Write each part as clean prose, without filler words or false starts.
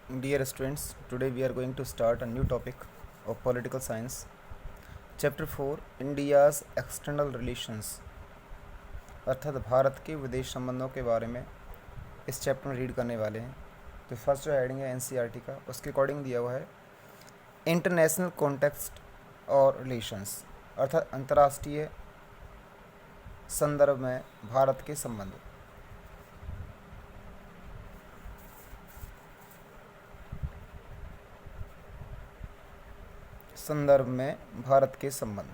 Dear students, today we are going to start a new topic of political science. Chapter 4 India's External Relations अर्थात भारत के विदेश संबंधों के बारे में इस चैप्टर में रीड करने वाले हैं। तो फर्स्ट जो हेडिंग है एनसीईआरटी का, उसके अकॉर्डिंग दिया हुआ है इंटरनेशनल कॉन्टेक्स्ट और रिलेशंस अर्थात अंतर्राष्ट्रीय संदर्भ में भारत के संबंध। संदर्भ में भारत के संबंध।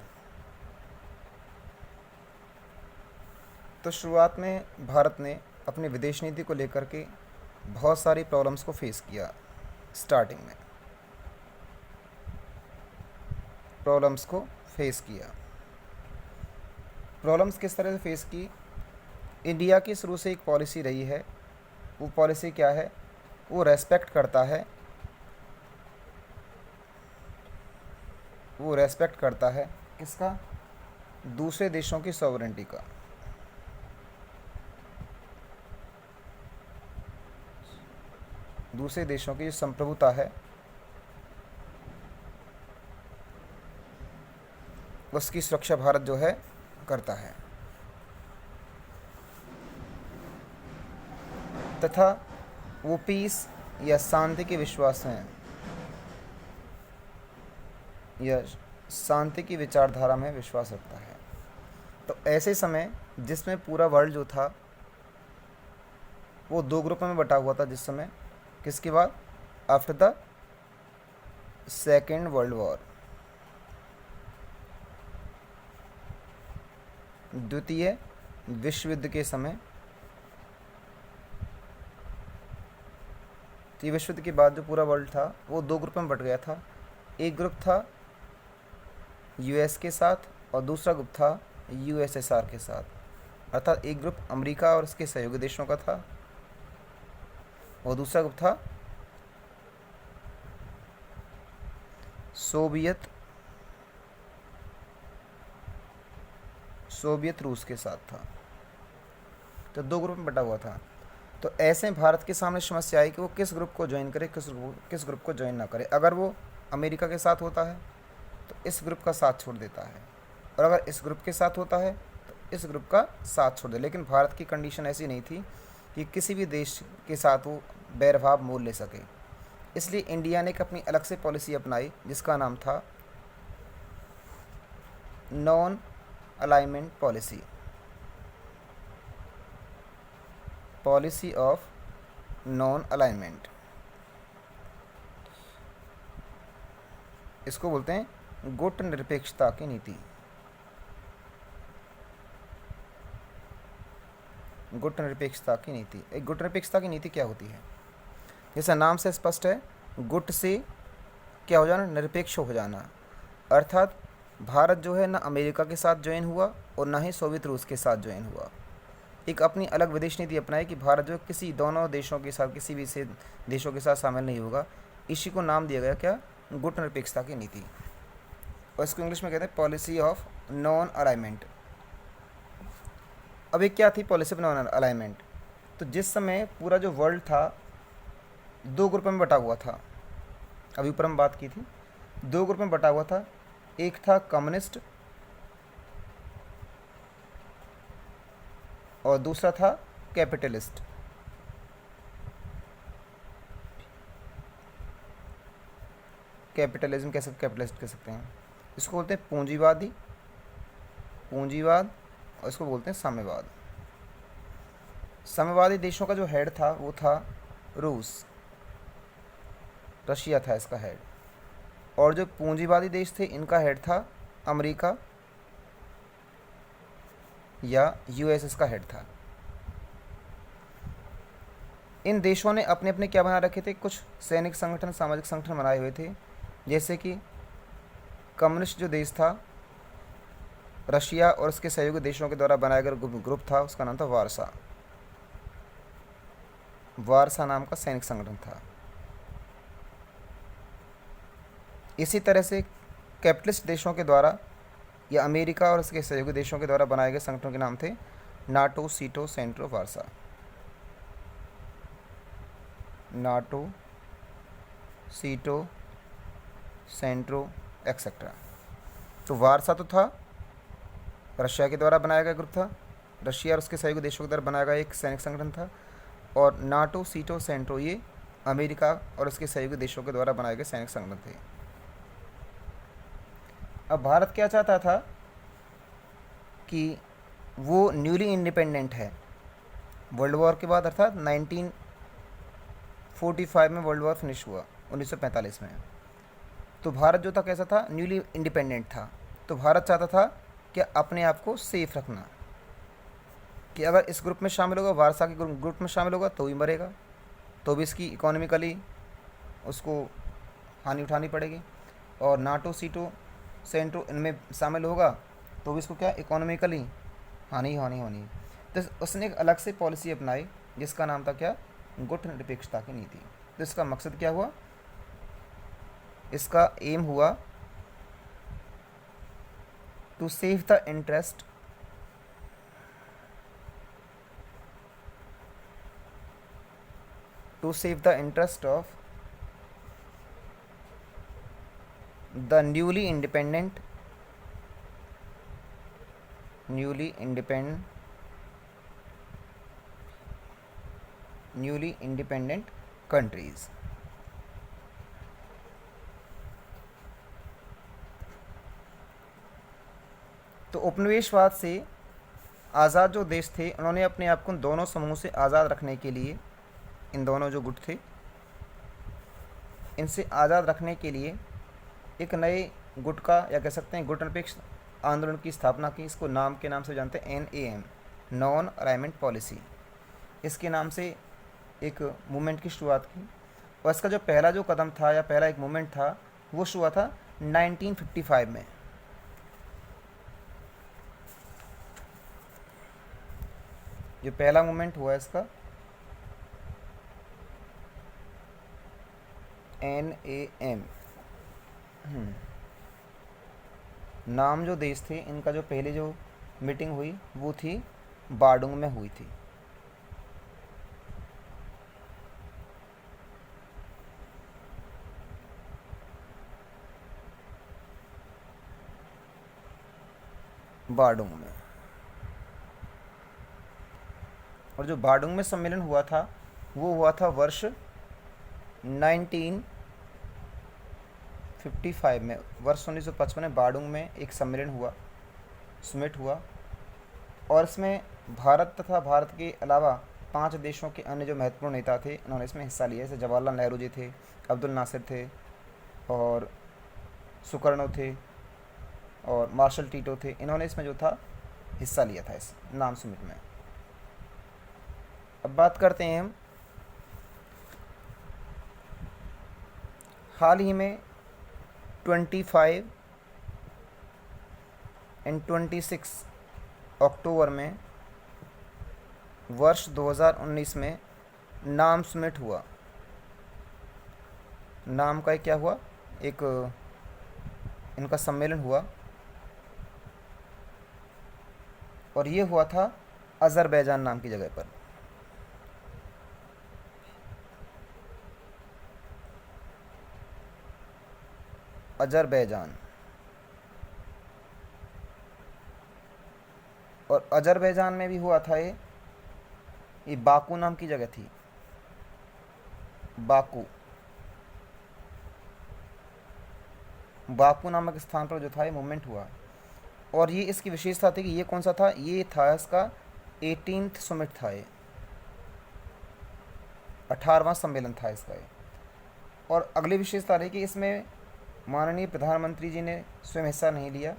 तो शुरुआत में भारत ने अपनी विदेश नीति को लेकर के बहुत सारी प्रॉब्लम्स को फेस किया। स्टार्टिंग में प्रॉब्लम्स को फेस किया। प्रॉब्लम्स किस तरह से फेस की? इंडिया की शुरू से एक पॉलिसी रही है। वो पॉलिसी क्या है? वो रेस्पेक्ट करता है किसका? दूसरे देशों की सॉवरेनिटी का। दूसरे देशों की जो संप्रभुता है उसकी सुरक्षा भारत जो है करता है, तथा वो पीस या शांति के विश्वास हैं या शांति की विचारधारा में विश्वास रखता है। तो ऐसे समय जिसमें पूरा वर्ल्ड जो था वो दो ग्रुप में बटा हुआ था। जिस समय किसके बाद? After the second world war, द्वितीय विश्व युद्ध के समय। तो विश्व युद्ध के बाद जो पूरा वर्ल्ड था वो दो ग्रुप में बट गया था। एक ग्रुप था यूएस के साथ और दूसरा ग्रुप था यूएसएसआर के साथ। अर्थात एक ग्रुप अमेरिका और उसके सहयोगी देशों का था और दूसरा ग्रुप था सोवियत रूस के साथ था। तो दो ग्रुप में बटा हुआ था। तो ऐसे भारत के सामने समस्या आई कि वो किस ग्रुप को ज्वाइन करे, किस ग्रुप को ज्वाइन ना करे। अगर वो अमेरिका के साथ होता है तो इस ग्रुप का साथ छोड़ देता है, और अगर इस ग्रुप के साथ होता है तो इस ग्रुप का साथ छोड़ दे। लेकिन भारत की कंडीशन ऐसी नहीं थी कि किसी भी देश के साथ वो बैरभाव मोल ले सके। इसलिए इंडिया ने एक अपनी अलग से पॉलिसी अपनाई जिसका नाम था non alignment policy, policy of non alignment. इसको बोलते हैं गुट निरपेक्षता की नीति। गुट निरपेक्षता की नीति। एक गुट निरपेक्षता की नीति क्या होती है? जैसा नाम से स्पष्ट है, गुट से क्या हो जाना? निरपेक्ष हो जाना। अर्थात भारत जो है ना अमेरिका के साथ ज्वाइन हुआ और ना ही सोवियत रूस के साथ ज्वाइन हुआ। एक अपनी अलग विदेश नीति अपनाई कि भारत जो किसी दोनों देशों के साथ, किसी भी से देशों के साथ शामिल नहीं होगा। इसी को नाम दिया गया क्या? गुट निरपेक्षता की नीति। और इसको इंग्लिश में कहते हैं पॉलिसी ऑफ नॉन अलाइनमेंट। अब एक क्या थी पॉलिसी ऑफ नॉन अलाइनमेंट? तो जिस समय पूरा जो वर्ल्ड था दो ग्रुप में बटा हुआ था। अभी ऊपर हम बात की थी, दो ग्रुप में बटा हुआ था। एक था कम्युनिस्ट और दूसरा था कैपिटलिस्ट। कैपिटलिज्म कैसे कैपिटलिस्ट कह सकते हैं। इसको बोलते हैं पूंजीवाद और इसको बोलते हैं साम्यवाद। साम्यवादी देशों का जो हेड था वो था रूस, रशिया था इसका हेड। और जो पूंजीवादी देश थे इनका हेड था अमेरिका या यूएसएस का हेड था। इन देशों ने अपने अपने क्या बना रखे थे? कुछ सैनिक संगठन, सामाजिक संगठन बनाए हुए थे। जैसे कि कम्युनिस्ट जो देश था रशिया और उसके सहयोगी देशों के द्वारा बनाया गया ग्रुप था, उसका नाम था वारसा नाम का सैनिक संगठन था। इसी तरह से कैपिटलिस्ट देशों के द्वारा या अमेरिका और उसके सहयोगी देशों के द्वारा बनाए गए संगठनों के नाम थे नाटो, सीटो, सेंट्रो, वारसा। नाटो, सीटो सेंट्रो एक्सेट्रा। तो वारसा तो था, रशिया के द्वारा बनाया गया ग्रुप था, रशिया और उसके सहयोगी देशों के द्वारा बनाया गया एक सैनिक संगठन था। और नाटो सीटो सेंट्रो ये अमेरिका और उसके सहयोगी देशों के द्वारा बनाए गए सैनिक संगठन थे। अब भारत क्या चाहता था कि वो न्यूली इंडिपेंडेंट है वर्ल्ड वॉर के बाद, अर्थात 1945 में वर्ल्ड वॉर फिनिश हुआ 1945 में। तो भारत जो था कैसा था, न्यूली इंडिपेंडेंट था। तो भारत चाहता था कि अपने आप को सेफ रखना, कि अगर इस ग्रुप में शामिल होगा, वारसा के ग्रुप में शामिल होगा तो भी मरेगा, तो भी इसकी इकोनॉमिकली उसको हानि उठानी पड़ेगी। और नाटो सीटो सेंट्रो इनमें शामिल होगा तो भी इसको क्या इकोनॉमिकली हानि हानि होनी। तो उसने एक अलग से पॉलिसी अपनाई जिसका नाम था क्या, गुट निरपेक्षता की नीति। तो इसका मकसद क्या हुआ, इसका एम हुआ to save the interest of the newly independent countries. तो उपनिवेशवाद से आज़ाद जो देश थे उन्होंने अपने आप को दोनों समूह से आज़ाद रखने के लिए, इन दोनों जो गुट थे इनसे आज़ाद रखने के लिए एक नए गुट का, या कह सकते हैं गुट निरपेक्ष आंदोलन की स्थापना की। इसको नाम के नाम से जानते हैं NAM, नॉन अलाइनमेंट पॉलिसी। इसके नाम से एक मूवमेंट की शुरुआत की। और इसका जो पहला जो कदम था या पहला एक मूवमेंट था वो शुरू हुआ था 1955 में। जो पहला मूवमेंट हुआ इसका NAM। नाम जो देश थे इनका जो पहले जो मीटिंग हुई वो थी बार्डुंग में हुई थी। बार्डुंग में। और जो बार्डुंग में सम्मेलन हुआ था वो हुआ था वर्ष 1955 में। वर्ष 1955 में बार्डुंग में एक सम्मेलन हुआ, समिट हुआ। और इसमें भारत तथा भारत के अलावा 5 देशों के अन्य जो महत्वपूर्ण नेता थे उन्होंने इसमें हिस्सा लिया। जैसे जवाहरलाल नेहरू जी थे, अब्दुल नासिर थे, और सुकर्णो थे, और मार्शल टीटो थे। इन्होंने इसमें जो था हिस्सा लिया था इस नाम समिट में। अब बात करते हैं हम हाल ही में 25 एंड 26 अक्टूबर में वर्ष 2019 में नाम समिट हुआ। नाम का क्या हुआ, एक इनका सम्मेलन हुआ, और ये हुआ था अज़रबैजान नाम की जगह पर। अज़रबैजान। और अज़रबैजान में भी हुआ था ये बाकू नाम की जगह थी, बाकू नामक स्थान पर जो था ये मूवमेंट हुआ। और ये इसकी विशेषता थी कि ये कौन सा था, ये था इसका 18th समिट था, ये 18वां सम्मेलन था इसका ये। और अगली विशेषता रही कि इसमें माननीय प्रधानमंत्री जी ने स्वयं हिस्सा नहीं लिया।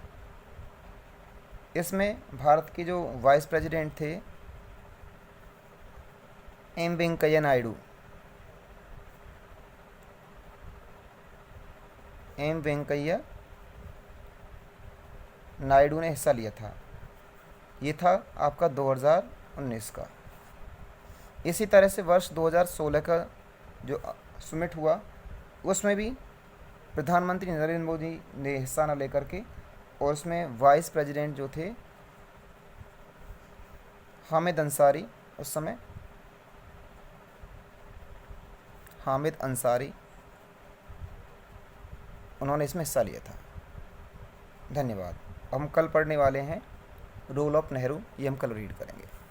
इसमें भारत के जो वाइस प्रेसिडेंट थे एम वेंकैया नायडू ने हिस्सा लिया था। ये था आपका 2019 का। इसी तरह से वर्ष 2016 का जो समिट हुआ उसमें भी प्रधानमंत्री नरेंद्र मोदी ने हिस्सा न लेकर के, और उसमें वाइस प्रेसिडेंट जो थे हामिद अंसारी, उस समय हामिद अंसारी, उन्होंने इसमें हिस्सा लिया था। धन्यवाद। हम कल पढ़ने वाले हैं रोल ऑफ नेहरू, ये हम कल रीड करेंगे।